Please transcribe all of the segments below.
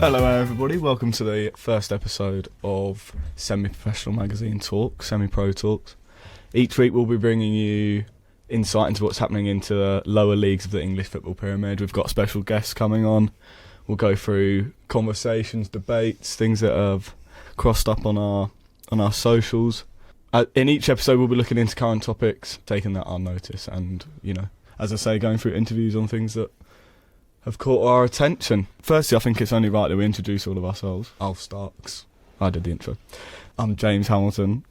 Hello everybody, welcome to the first episode of Semi-Professional Magazine Talks, Semi-Pro Talks. Each week we'll be bringing you insight into what's happening into the lower leagues of the English football pyramid. We've got special guests coming on. We'll go through conversations, debates, things that have crossed up on our socials. In each episode we'll be looking into current topics, taking that on notice and, you know, as I say, going through interviews on things that have caught our attention. Firstly, I think it's only right that we introduce all of ourselves. I'll start 'cause I did the intro. I'm James Hamilton,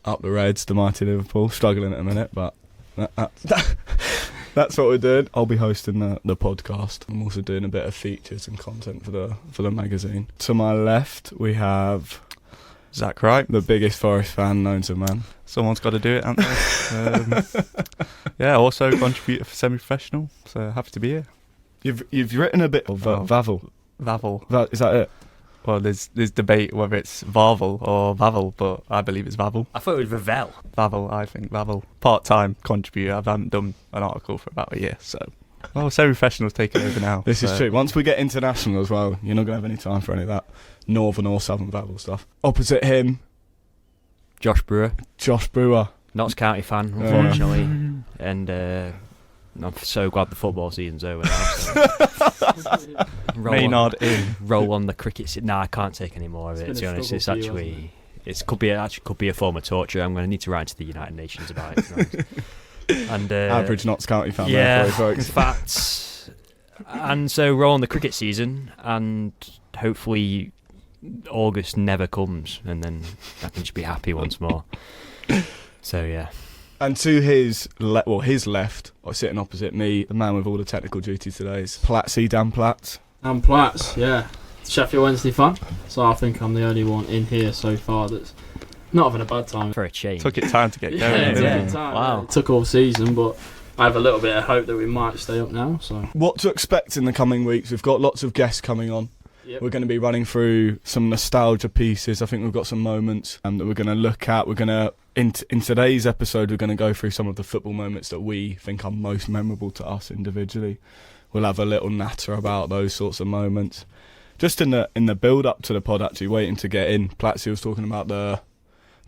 up the Reds, the mighty Liverpool. Struggling at a minute, but that's what we're doing. I'll be hosting the podcast. I'm also doing a bit of features and content for the magazine. To my left, we have Zach Wright, the biggest Forest fan known to man. Someone's got to do it, haven't they? Also contributor for Semi-Professional, so happy to be here. You've written a bit of Vavel. Is that it? Well, there's debate whether it's Varvel or Vavel, but I believe it's Vavel. I thought it was Vavel. Vavel, I think Vavel. Part-time contributor. I haven't done an article for about a year, so... Well, Semi-Professional's taking over now. This is true. Once we get international as well, you're not going to have any time for any of that Northern or Southern Vavel stuff. Opposite him, Josh Brewer. Notts County fan, unfortunately. And I'm so glad the football season's over now. So. Maynard in. Roll on the cricket. No, I can't take any more of it, to be honest. It's actually... It could be a form of torture. I'm going to need to write to the United Nations about it. And average Notts County fan. Yeah, there, in fact. And so roll on the cricket season, and hopefully August never comes, and then I can just be happy once more. So yeah. And to his left, or sitting opposite me, the man with all the technical duties today is Platsy, Dan Platts. I'm Platts, yeah. Sheffield Wednesday fan. So I think I'm the only one in here so far that's not having a bad time. For a change. Took it time to get going. Yeah. Time. Wow. It took all season, but I have a little bit of hope that we might stay up now. So what to expect in the coming weeks? We've got lots of guests coming on. Yep. We're going to be running through some nostalgia pieces. I think we've got some moments that we're going to look at. We're going to, in today's episode, we're going to go through some of the football moments that we think are most memorable to us individually. We'll have a little natter about those sorts of moments. Just in the build up to the pod, actually waiting to get in, Platsy was talking about the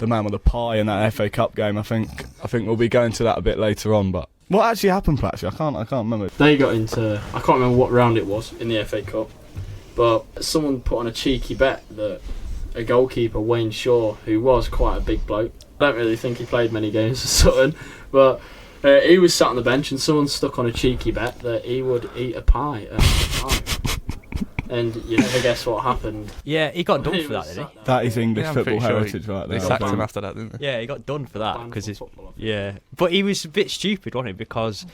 man with the pie in that FA Cup game. I think we'll be going to that a bit later on. But what actually happened, Platsy? I can't remember. They got into, I can't remember what round it was in the FA Cup, but someone put on a cheeky bet that a goalkeeper, Wayne Shaw, who was quite a big bloke, I don't really think he played many games for Sutton, but he was sat on the bench and someone stuck on a cheeky bet that he would eat a pie at the time. And you never guess what happened. Yeah, he got done for that, didn't he? That is English football heritage, right there. They sacked him after that, didn't they? Yeah, he got done for that because but he was a bit stupid, wasn't he? Because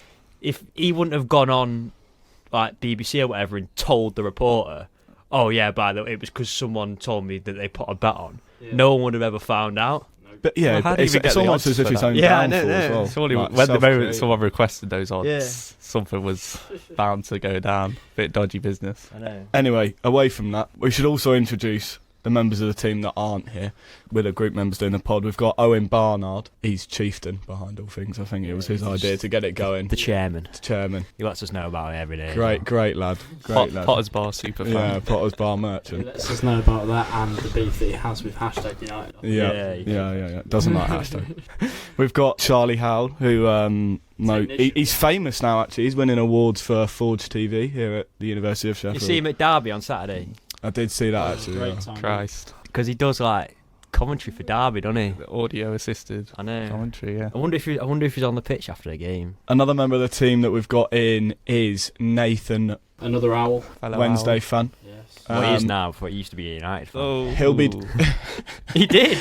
if he wouldn't have gone on like BBC or whatever and told the reporter, "Oh yeah, by the way, it was because someone told me that they put a bet on," no one would have ever found out. But yeah, well, it's almost as if his own downfall as well. Surely like when the moment someone requested those odds, something was bound to go down. Bit dodgy business. I know. Anyway, away from that, we should also introduce the members of the team that aren't here. We're the group members doing the pod. We've got Owen Barnard. He's chieftain behind all things. I think it was his idea to get it going. The chairman. He lets us know about it every day. Great lad. Potter's Bar super fan. Yeah, Potter's Bar merchant. He lets us know about that and the beef that he has with #United. Yeah. Doesn't like hashtag. We've got Charlie Howell, who he's famous now. Actually, he's winning awards for Forge TV here at the University of Sheffield. You see him at Derby on Saturday. I did see that actually. Christ, because he does like commentary for Derby, doesn't he? The audio assisted. I know. Commentary. Yeah. I wonder if he's on the pitch after the game. Another member of the team that we've got in is Nathan. Another owl. Wednesday fan. Yes. Well, he is now, before he used to be a United fan. Oh, he'll be. He did.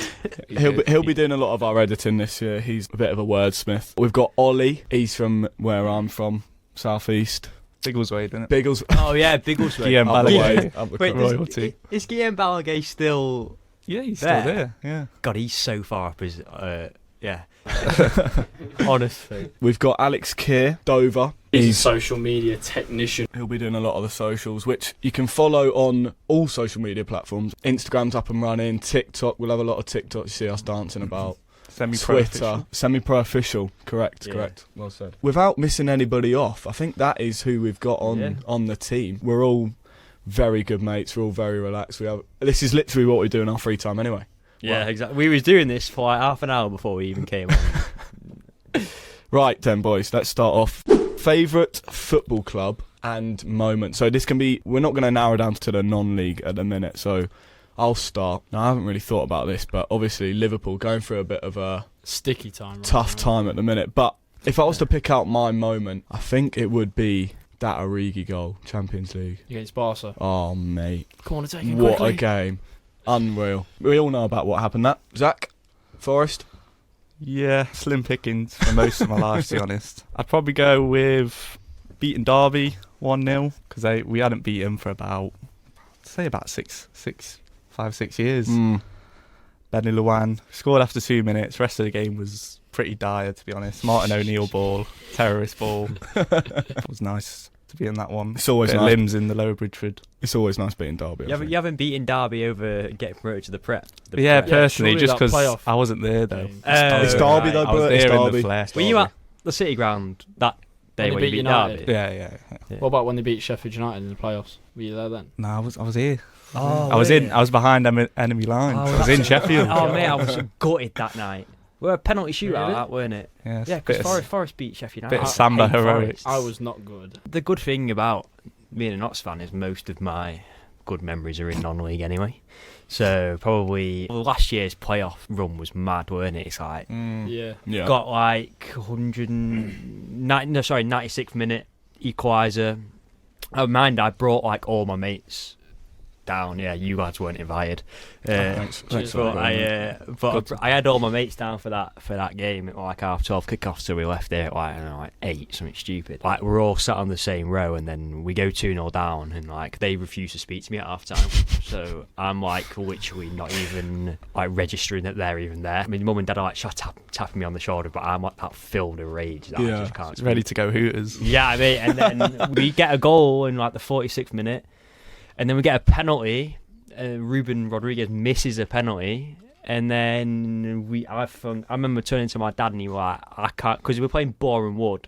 He'll be doing a lot of our editing this year. He's a bit of a wordsmith. We've got Ollie. He's from where I'm from, Southeast. Biggleswade, isn't it? Biggles. Oh yeah, Biggleswade. Guillaume Balaguer. Wait, royalty. Is Guillaume Balaguer still? Yeah, he's still there. Yeah. God, he's so far up his. Yeah. Honestly. We've got Alex Keir, Dover. He's a social media technician. He'll be doing a lot of the socials, which you can follow on all social media platforms. Instagram's up and running. TikTok, we'll have a lot of TikTok. You see us dancing about. Twitter, semi-pro official, correct. Well said. Without missing anybody off, I think that is who we've got on the team. We're all very good mates. We're all very relaxed. This is literally what we do in our free time anyway. Yeah, exactly. We was doing this for like half an hour before we even came on. Right then, boys, let's start off. Favourite football club and moment. So this can be, we're not going to narrow down to the non-league at the minute, so I'll start. Now, I haven't really thought about this, but obviously Liverpool going through a bit of a Sticky time. Right tough now. time at the minute. But if I was to pick out my moment, I think it would be that Origi goal, Champions League. Against Barca. Oh, mate. Come on, take it What quickly. a game. Unreal. We all know about what happened that. Zach? Forrest? Yeah, slim pickings for most of my life, to be honest. I'd probably go with beating Derby 1-0 because we hadn't beat him for about 5-6 years. Benny Luan scored after 2 minutes. Rest of the game was pretty dire, to be honest. Martin O'Neill ball, terrorist ball. It was nice to be in that one. It's always Bit of nice. limbs in the Lower Bridgeford. It's always nice beating Derby. You haven't beaten Derby over getting promoted to the Prep. Yeah, personally, surely just that because playoff I wasn't there though. game. It's Derby right. though, I was Bert. It's there in Derby. the flesh. Were you at the City Ground that day When when they you beat beat United? Derby? Yeah. What about when they beat Sheffield United in the playoffs? Were you there then? No, I was here. Oh, I was really? in. I was behind enemy lines. Oh, I was in Sheffield. Oh, mate, I was gutted that night. We were a penalty shootout, Really? that, weren't it? Yeah, Yeah, because Forest beat Sheffield United. bit of I Samba hate heroics. Forest. I was not good. The good thing about being a Notts fan is most of my good memories are in non-league anyway. So probably last year's playoff run was mad, weren't it? It's like Yeah. Yeah. got like 96th minute equaliser. Oh, mind, I brought like all my mates down. Yeah, you guys weren't invited. Thanks. Cheers. For But I had all my mates down for that game at like 12:30 kickoff, so we left there at like, I don't know, like 8, something stupid. Like we're all sat on the same row, and then we go 2-0 down, and like they refuse to speak to me at half time. So I'm like literally not even like registering that they're even there. I mean, mum and dad are like tapping me on the shoulder, but I'm like that filled with rage that I just can't. It's ready to go Hooters. Yeah, I mean, and then we get a goal in like the 46th minute, and then we get a penalty. Ruben Rodriguez misses a penalty, and then I remember turning to my dad and he was like, I can't, because we were playing Boreham Wood,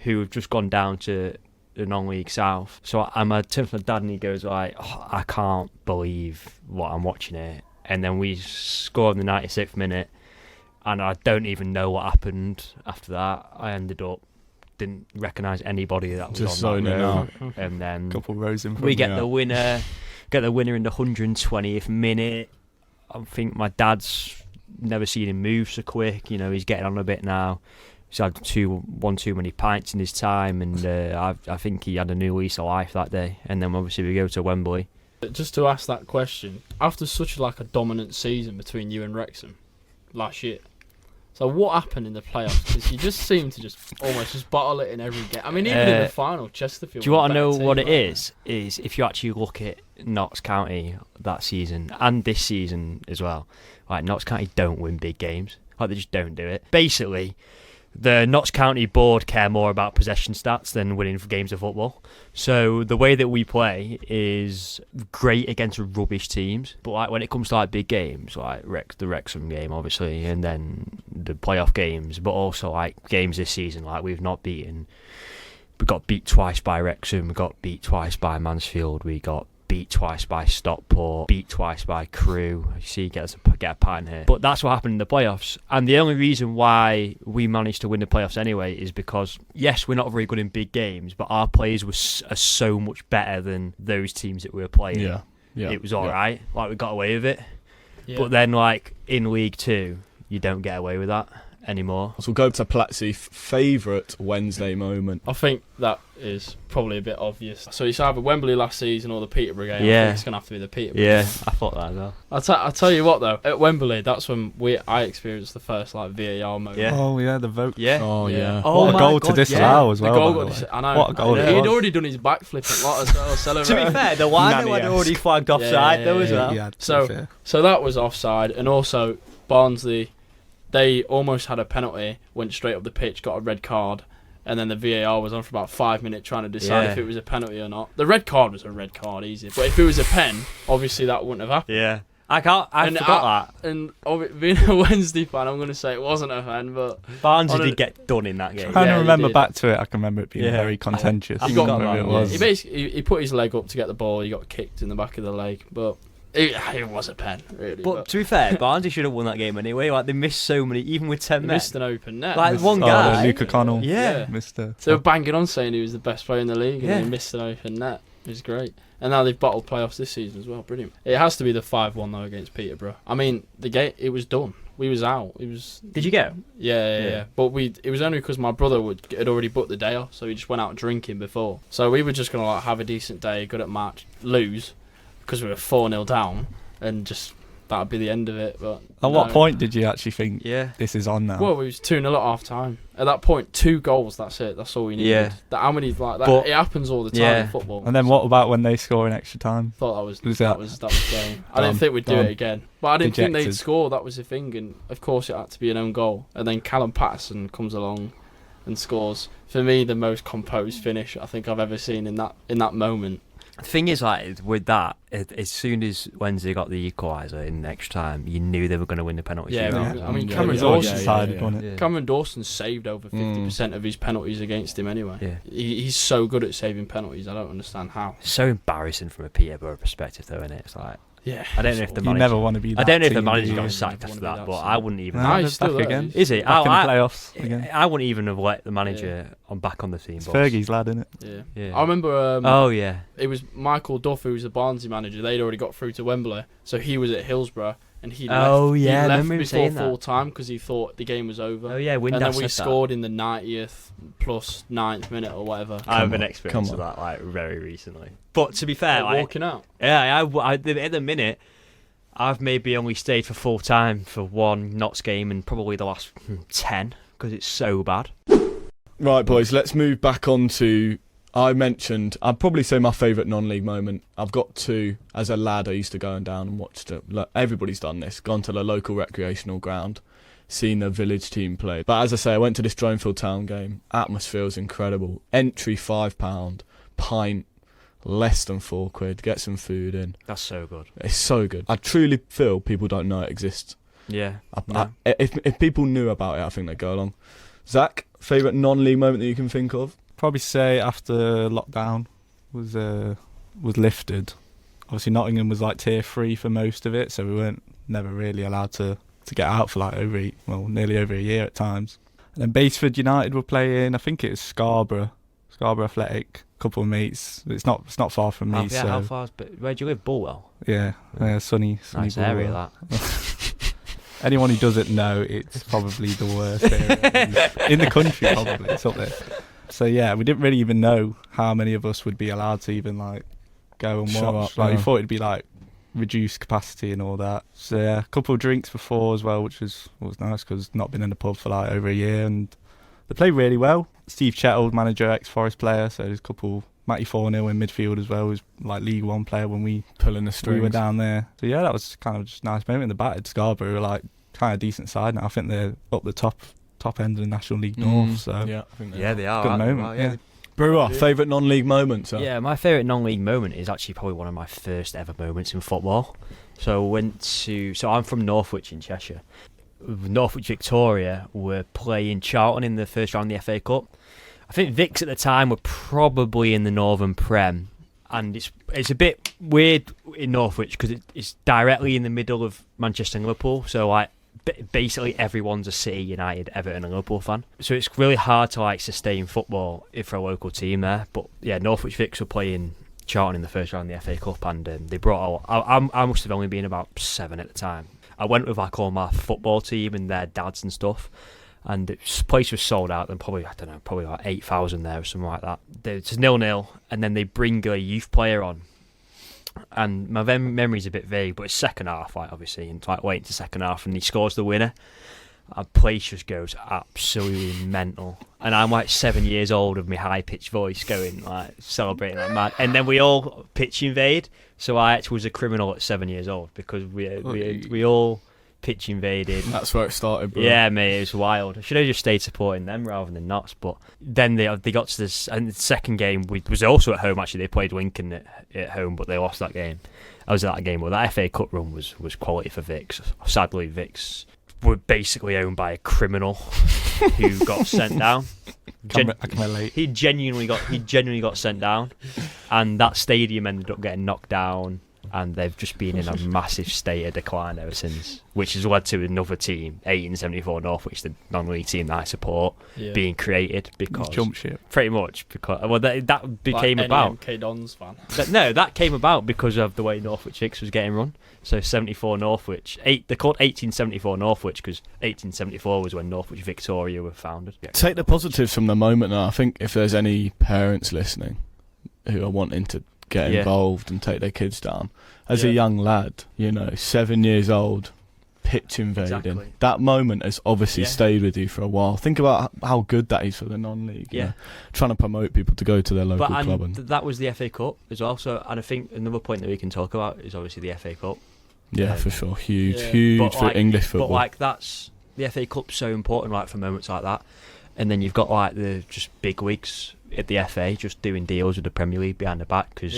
who have just gone down to the non-league south. So I turned to my dad and he goes like, I can't believe what I'm watching here. And then we scored in the 96th minute, and I don't even know what happened after that. I ended up didn't recognise anybody that was Just on that zoning row. out. And then Couple rows in front. we get yeah. the winner. Get the winner in the 120th minute. I think my dad's never seen him move so quick. You know, he's getting on a bit now. He's had one too many pints in his time, and I think he had a new lease of life that day. And then obviously we go to Wembley. Just to ask that question, after such like a dominant season between you and Wrexham last year, so what happened in the playoffs? Because you just seem to just almost just bottle it in every game. I mean, even in the final, Chesterfield. Do you want to were a know better what team, it weren't is? Is if you actually look at Notts County that season and this season as well, like Notts County don't win big games. Like they just don't do it. Basically, the Notts County board care more about possession stats than winning games of football. So the way that we play is great against rubbish teams, but like when it comes to like big games, like the Wrexham game obviously, and then the playoff games, but also like games this season, like we've not beaten. We got beat twice by Wrexham, we got beat twice by Mansfield, we got beat twice by Stockport, beat twice by Crewe. You see, get a pattern here. But that's what happened in the playoffs. And the only reason why we managed to win the playoffs anyway is because, yes, we're not very good in big games, but our players are so much better than those teams that we were playing. Yeah. It was all right. Like, we got away with it. Yeah. But then, like, in League Two, you don't get away with that anymore. So we'll go to Platzi. Favourite Wednesday moment? I think that is probably a bit obvious. So it's either Wembley last season or the Peterborough game. I Yeah. think it's going to have to be the Peterborough Yeah, game. I thought that as well. I'll tell you what though, at Wembley, that's when I experienced the first like VAR moment. Yeah. Oh yeah, the vote. Yeah. Oh, Yeah. yeah. Oh What a my goal God, to disallow as The well. goal by the got way. I know. What a goal it He'd was. already done his backflip and lot as well. To Celebrating. be fair, the line had Nanny-esque. already flagged offside though as well. Yeah, to be So- fair. So that was offside, and also Barnsley, they almost had a penalty, went straight up the pitch, got a red card, and then the VAR was on for about 5 minutes trying to decide Yeah. if it was a penalty or not. The red card was a red card, easy. But if it was a pen, obviously that wouldn't have happened. Yeah. I forgot that. And being a Wednesday fan, I'm going to say it wasn't a fan, but Barnsley did get done in that game. I kind Yeah, of he remember did. back to it. I can remember it being Yeah. very contentious. I forgot Whatever that. it was. he basically he put his leg up to get the ball. He got kicked in the back of the leg, but it was a pen, really. But to be fair, Barnsley should have won that game anyway. Like they missed so many, even with 10 he men. missed an open net. Like one Oh, guy. Luca Connell. Yeah. Mr. They were banging on saying he was the best player in the league, and Yeah. he missed an open net. It was great. And now they've bottled playoffs this season as well. Brilliant. It has to be the 5-1 though against Peterborough. I mean, the game, it was done. We was out. It was. Did you go? Yeah. But it was only because my brother had already booked the day off, so he just went out drinking before. So we were just gonna like have a decent day, good at match, lose because we were 4-0 down, and just that'd be the end of it. But At what no. point did you actually think Yeah. this is on now? Well, we was 2-0 at half time. At that point, 2 goals. That's it. That's all we needed. Yeah. How many like that? But- It happens all the time Yeah. in football. And then what about when they score in extra time? Thought that was Was that that- was game. I didn't Done. think we'd do Done. it again, but I didn't think they'd Dejected. score. That was the thing, and of course it had to be an own goal. And then Callum Patterson comes along and scores. For me, the most composed finish I think I've ever seen in that moment. The thing is, like with that, as soon as Wednesday got the equaliser in extra time, you knew they were going to win the penalty Yeah, shootout. I mean, Yeah, Cameron it was all Dawson. decided, wasn't it? Yeah. Cameron Dawson saved over 50% of his penalties against him anyway. Yeah. He's so good at saving penalties. I don't understand how. So embarrassing from a Peterborough perspective, though, isn't it? It's like Yeah. I don't know if the You manager. never want to be. I That don't know if the team, do manager you? got sacked Never after wanna be that, that but team. I wouldn't even. No, No, they're he's still back there. again. Is it? Back in the I- playoffs again. I wouldn't even have let the manager on back on the team. It's boss. Fergie's lad, isn't it? Yeah. Yeah. I remember. Oh yeah. It was Michael Duff who was the Barnsley manager. They'd already got through to Wembley, so he was at Hillsborough, and he Oh, left, yeah, I he left remember him before saying that. full time because he thought the game was over. Oh yeah. and Windass then we said scored in the 90th plus 9th minute or whatever. that. I have an on, experience of come that like very recently. But to be fair, Like, like, walking out. yeah, at the minute, I've maybe only stayed for full time for one Notts game and probably the last 10 because it's so bad. Right, boys, let's move back on to. I mentioned, I'd probably say my favourite non-league moment. I've got 2. As a lad, I used to go down and watch everybody's done this. Gone to the local recreational ground, seen the village team play. But as I say, I went to this Dronfield Town game. Atmosphere was incredible. Entry £5, pint, less than £4. Get some food in. That's so good. It's so good. I truly feel people don't know it exists. Yeah. If people knew about it, I think they'd go along. Zach, favourite non-league moment that you can think of? Probably say after lockdown was lifted. Obviously Nottingham was like tier 3 for most of it, so we weren't never really allowed to get out for like nearly over a year at times. And then Baseford United were playing. I think it was Scarborough Athletic. Couple of mates. It's not far from me. How So far? Where do you live? Bulwell. yeah, sunny Nice area Bulwer. that. Anyone who doesn't know, it's probably the worst area in the country. Probably it's up there. So yeah, we didn't really even know how many of us would be allowed to even like go and Show watch. up, Like we yeah. thought it'd be like reduced capacity and all that. So yeah, a couple of drinks before as well, which was nice because not been in the pub for like over a year, and they played really well. Steve Chettle, manager, ex-Forest player, so there's a couple. Matty Fornell in midfield as well, was like League One player when we Pulling the strings. were down there. So yeah, that was kind of just a nice moment. In the battered Scarborough were like kind of decent side now. I think they're up the top end of the National League North. So Yeah, I think Yeah, they are. good aren't they? moment. Well, yeah. Brewer, favourite non-league moment? Sir? Yeah, my favourite non-league moment is actually probably one of my first ever moments in football. So I'm from Northwich in Cheshire. Northwich Victoria were playing Charlton in the first round of the FA Cup. I think Vicks at the time were probably in the Northern Prem, and it's a bit weird in Northwich because it's directly in the middle of Manchester and Liverpool. So like basically everyone's a City, United, Everton and Liverpool fan. So it's really hard to like sustain football for a local team there. But yeah, Northwich Vicks were playing Charlton in the first round of the FA Cup, and they brought I must have only been about 7 at the time. I went with like all my football team and their dads and stuff, and the place was sold out. And probably like 8,000 there or something like that. It's 0-0, and then they bring a youth player on. And my memory's a bit vague, but it's second half, like obviously, and like waiting to second half, and he scores the winner. Our place just goes absolutely mental, and I'm like 7 years old with my high pitched voice going like celebrating like mad, and then we all pitch invade. So I actually was a criminal at 7 years old because we all pitch invaded. That's where it started, bro. Yeah, mate, it was wild. I should have just stayed supporting them rather than Notts. But then they got to this, and the second game was also at home. Actually, they played Lincoln at home, but they lost that game. I was at that game. Well, that FA Cup run was quality for Vix. Sadly, Vix were basically owned by a criminal who got sent down. I can relate. He genuinely got sent down, and that stadium ended up getting knocked down. And they've just been in a massive state of decline ever since, which has led to another team, 1874 Northwich, the non-league team that I support, being created because jump ship. Pretty much because that became like about. MK Dons fan. That came about because of the way Northwich Vix was getting run. So 74 Northwich, they're called 1874 Northwich because 1874 was when Northwich Victoria were founded. Take the positives from the moment. Now, I think if there's any parents listening who are wanting to get involved and take their kids down, as a young lad, 7 years old, pitch invading, Exactly. that moment has obviously stayed with you for a while. Think about how good that is for the non-league. Trying to promote people to go to their local club. And that was the FA Cup as well. So, and I think another point that we can talk about is obviously the FA Cup. for sure, huge for English football. But like that's the FA Cup's so important, like for moments like that. And then you've got like the just big wigs at the FA just doing deals with the Premier League behind the back because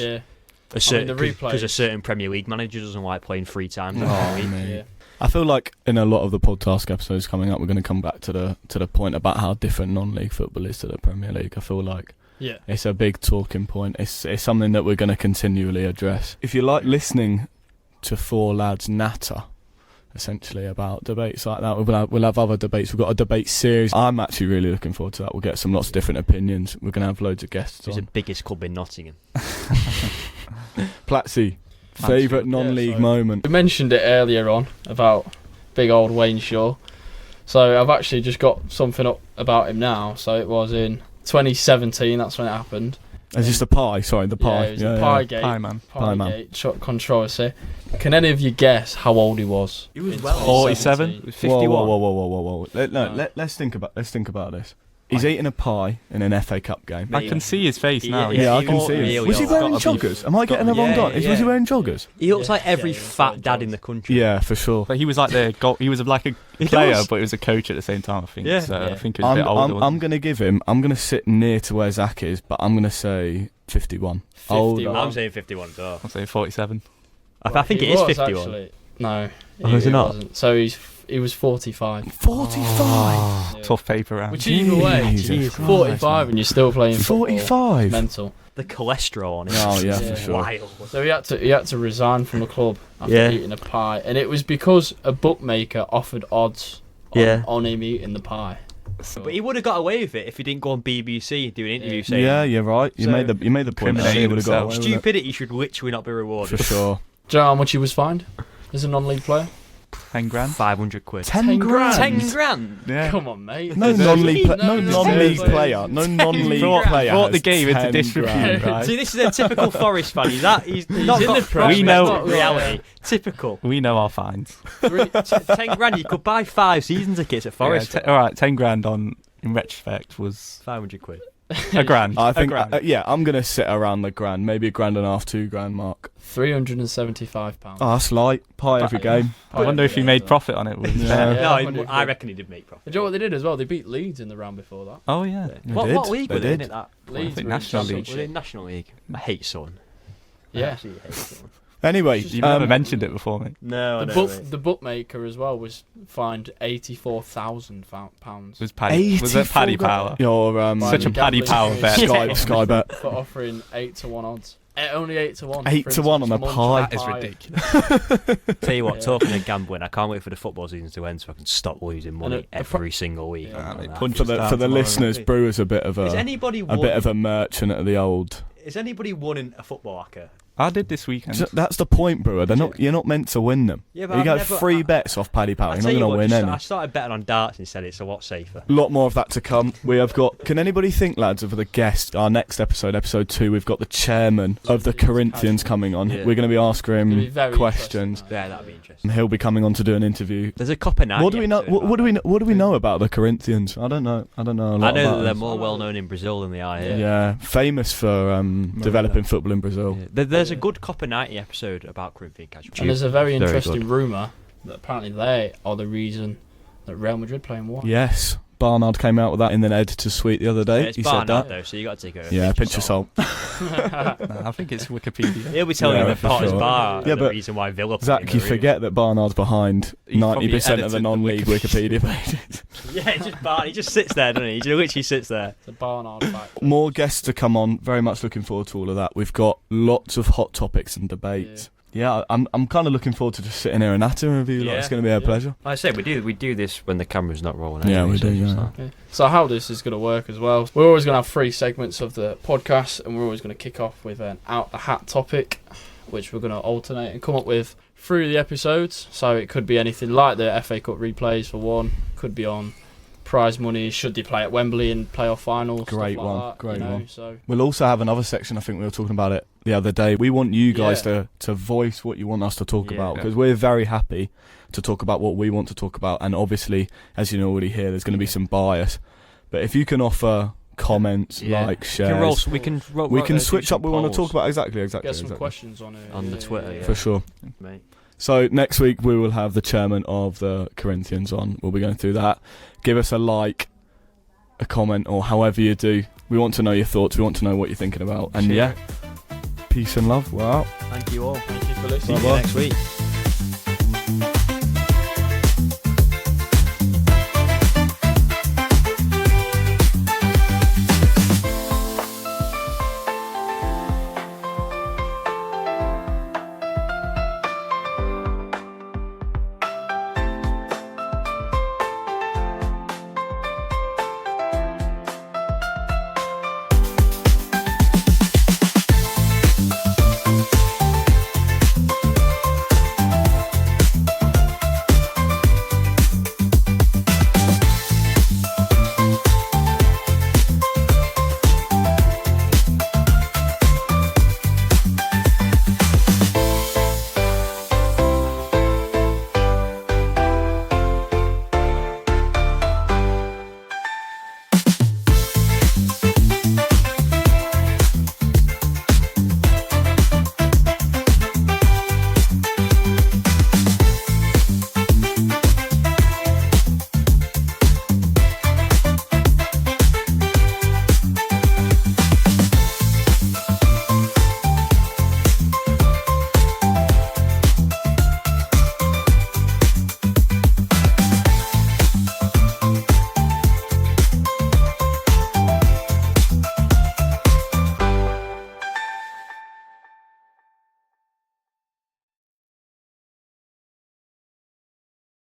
a certain Premier League manager doesn't like playing 3 times. I feel like in a lot of the podcast episodes coming up, we're going to come back to the point about how different non-league football is to the Premier League. I feel like it's a big talking point. It's something that we're going to continually address. If you like listening to 4 lads natter, essentially, about debates like that, we'll have other debates. We've got a debate series. I'm actually really looking forward to that. We'll get lots of different opinions. We're going to have loads of guests It's on. the biggest club in Nottingham. Platsy, favourite non-league moment? We mentioned it earlier on about big old Wayne Shaw. So I've actually just got something up about him now. So it was in 2017, that's when it happened. Is this the pie? Sorry, the pie. Yeah, it was the Pie Gate. Pie man. Piegate controversy. Can any of you guess how old he was? He was in well 47? 51. Whoa. Let's think about this. He's eating a pie in an FA Cup game. I can see his face now. Yeah, I can see him. Was he wearing joggers? Am I getting the wrong guy? Was he wearing joggers? He looks like every fat dad in the country. Yeah, for sure. But he was like he was like a player, but he was a coach at the same time, I think. Yeah. So I think he was a bit older. I'm going to give him, I'm going to sit near to where Zach is, but I'm going to say 51. 51. I'm saying 51 as well. I'm saying 47. I think it is 51. Actually. No. Is it not? Wasn't. So he was 45. 45? Tough paper round. Which either way, Jesus Christ, 45 man. and you're still playing football. 45? Mental. The cholesterol on it. Oh, yeah, Yeah. for sure. Wild. So he had to resign from the club after eating a pie, and it was because a bookmaker offered odds on him eating the pie. But he would have got away with it if he didn't go on BBC do an interview saying Yeah, you're right. You So- made the point. Criminating He would have got himself. away with it. stupidity should literally not be rewarded. For sure. Do you know how much he was fined as a non-league player? 10 grand. 500 quid. 10 grand? 10 grand? Yeah. Come on, mate. No non-league non-league player. No non-league Brought player. the has game into 10 disrepute, grand. right? See, this is a typical Forest fan. He's not in got the Prem. We know- prospect, reality. Typical. We know our fines. 10 grand, you could buy 5 season tickets at Forest. All right, 10 grand in retrospect was 500 quid. a grand. I think, a grand. I'm going to sit around the grand, maybe £1.50, £2 mark. £375. Oh, that's light. Pie every game. I wonder if he made profit on it. Yeah. No, I wonder if I they- reckon he did make profit. Do you know what they did as well? They beat Leeds in the round before that. Oh, yeah. What league They were they in did. it? That Leeds think were in National League. were they Championship. in National League? I hate Sun. I Yeah. absolutely hate Sun. Anyway, You've never mentioned it before, mate. No, The bookmaker as well was fined £84,000 Was it Paddy Power? Your Such a Paddy Power bet. Sky bet. for offering 8-1 odds. Only 8-1. 8-1 on a pie. That is ridiculous. Tell you what, Yeah. talking of gambling, I can't wait for the football season to end so I can stop losing money every single week. Yeah. on that. Punch For us the down for the tomorrow. listeners, Brewer's a bit of Is a anybody merchant at the old. Is anybody winning a football hacker? I did this weekend. That's the point, Brewer. You're not meant to win them. Yeah, but You I've get never- free bets off Paddy Power. I You're tell not you going to what, win just- any. I started betting on darts instead. It's a lot safer. A lot more of that to come. We have got. Can anybody think, lads, of the guest? Our next episode, episode 2, we've got the chairman of the Corinthians coming on. Yeah. We're going to be asking It'll be him very questions. interesting. Yeah, that'd be interesting. And he'll be coming on to do an interview. There's a copper night. What do we know? What do we know about the Corinthians? I don't know. A lot I know about that they're them. more well known in Brazil than they are here. Yeah, famous for developing football in Brazil. Yeah. There's a good Copper 90 episode about Corinthian casual. And there's a very Very interesting good. rumour that apparently they are the reason that Real Madrid play in white. Yes. Barnard came out with that in the editor's suite the other day. It's he Barnard, said that. though, so you got to take it. Yeah, pinch of salt. No, I think it's Wikipedia. He'll be telling Yeah, you that for Potter's sure. Bar Yeah, the but reason why Villa. Zach, you forget that Barnard's behind He probably 90% of the edited the non-league Wikipedia pages. Yeah, it's just Barnard. He just sits there, doesn't he? He literally sits there. It's a Barnard fact. More guests to come on. Very much looking forward to all of that. We've got lots of hot topics and debates. Yeah, I'm kind of looking forward to just sitting here and nattering with you. Like, it's going to be a pleasure. Like I say, we do this when the camera's not rolling. Yeah, anyway, we so do, it's yeah. like- Okay. So how this is going to work as well, we're always going to have 3 segments of the podcast, and we're always going to kick off with an out-the-hat topic, which we're going to alternate and come up with through the episodes. So it could be anything like the FA Cup replays for one, could be on prize money, should they play at Wembley in playoff finals, Great stuff like one, that, great one. So We'll also have another section. I think we were talking about it the other day. We want you guys Yeah. to voice what you want us to talk Yeah. about, because we're very happy to talk about what we want to talk about. And obviously, as you can already hear, there's going to be some bias. But if you can offer comments, Yeah. like, We can roll. shares, We can. we can do switch some up. We want to polls talk about exactly. get some exactly. questions on it. On the Twitter, yeah. For sure. Mate. So next week we will have the chairman of the Corinthians on. We'll be going through that. Give us a like, a comment, or however you do. We want to know your thoughts. We want to know what you're thinking about. And Cheers. yeah, peace and love. We're out. Thank you all. Thank you for See listening. you next week.